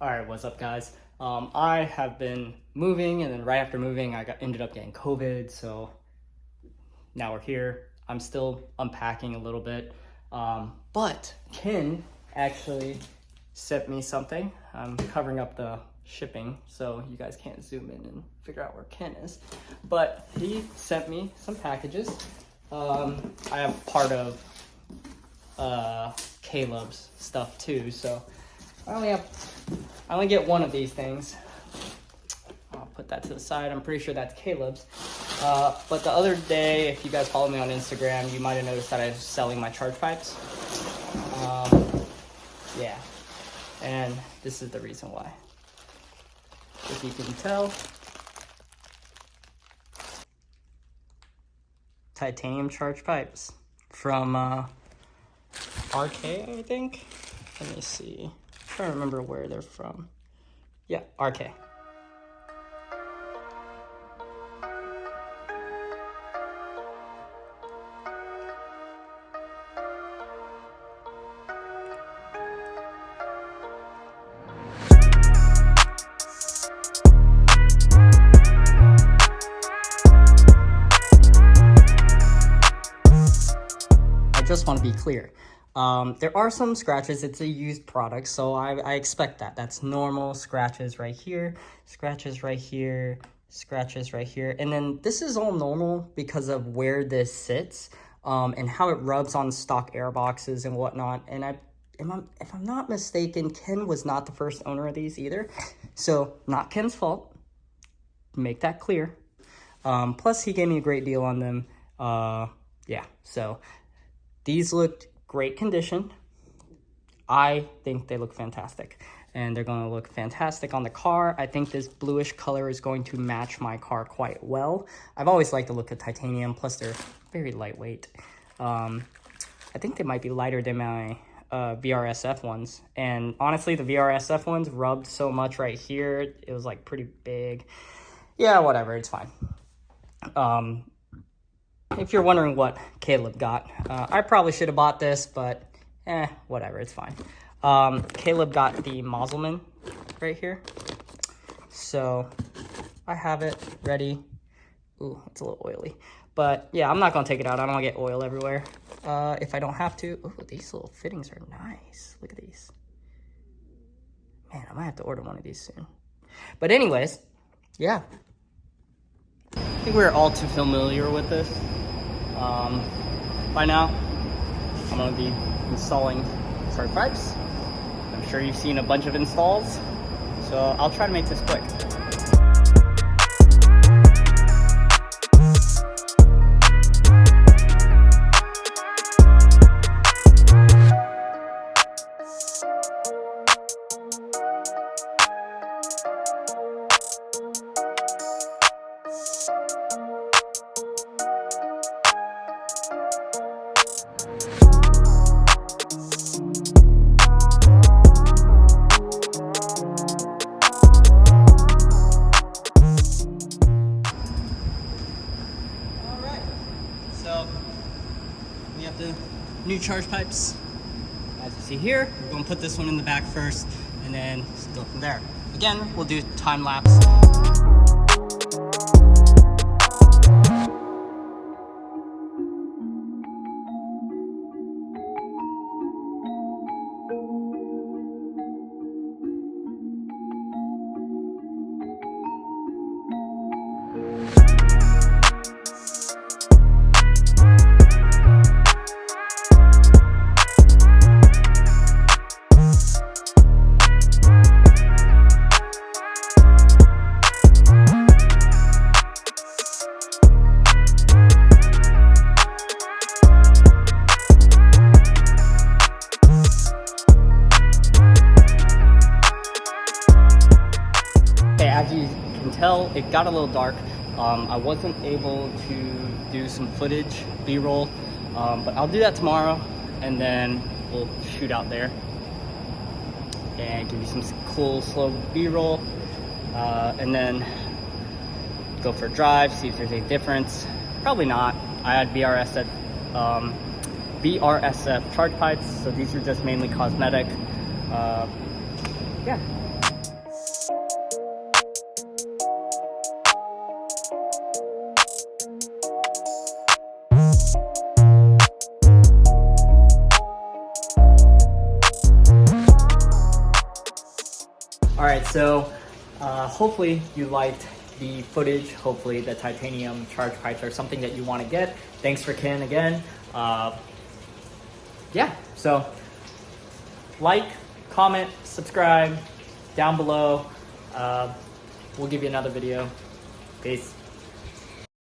All right, what's up, guys? I have been moving, and then right after moving, ended up getting COVID. So now we're here. I'm still unpacking a little bit, but Ken actually sent me something. I'm covering up the shipping, so you guys can't zoom in and figure out where Ken is. But he sent me some packages. I have part of Caleb's stuff too, so I only get one of these things. I'll put that to the side. I'm pretty sure that's Caleb's. But the other day, if you guys follow me on Instagram, you might have noticed that I was selling my Chargepipes. Yeah, and this is the reason why. If you can tell, Titanium Chargepipes from RK, I think. Let me see. I'm trying to remember where they're from. Yeah, RK. I just want to be clear. There are some scratches. It's a used product, so I expect that. That's normal. Scratches right here, scratches right here, scratches right here. And then this is all normal because of where this sits and how it rubs on stock air boxes and whatnot. And if I'm not mistaken, Ken was not the first owner of these either. So not Ken's fault. Make that clear. Plus, he gave me a great deal on them. Yeah, so these looked great condition. I think they look fantastic, and they're going to look fantastic on the car. I think this bluish color is going to match my car quite well. I've always liked the look of titanium, plus they're very lightweight. I think they might be lighter than my VRSF ones, and honestly the VRSF ones rubbed so much right here, it was like pretty big. Yeah, whatever, it's fine. If you're wondering what Caleb got, I probably should have bought this, but whatever, it's fine. Caleb got the Mossleman right here. So I have it ready. Ooh, it's a little oily. But yeah, I'm not going to take it out. I don't want to get oil everywhere if I don't have to. Ooh, these little fittings are nice. Look at these. Man, I might have to order one of these soon. But anyways, yeah. I think we're all too familiar with this. By now, I'm going to be installing Chargepipes. I'm sure you've seen a bunch of installs, so I'll try to make this quick. We have the new Chargepipes. As you see here, we're going to put this one in the back first and then go from there. Again, we'll do time lapse. As you can tell, it got a little dark. I wasn't able to do some footage, B-roll, but I'll do that tomorrow, and then we'll shoot out there and give you some cool slow B-roll, and then go for a drive, see if there's any difference. Probably not. I had BRSF Chargepipes, so these are just mainly cosmetic. Yeah. All right, so hopefully you liked the footage. Hopefully the titanium charge pipes are something that you want to get. Thanks for Ken again. Yeah, so like, comment, subscribe down below. We'll give you another video. Peace.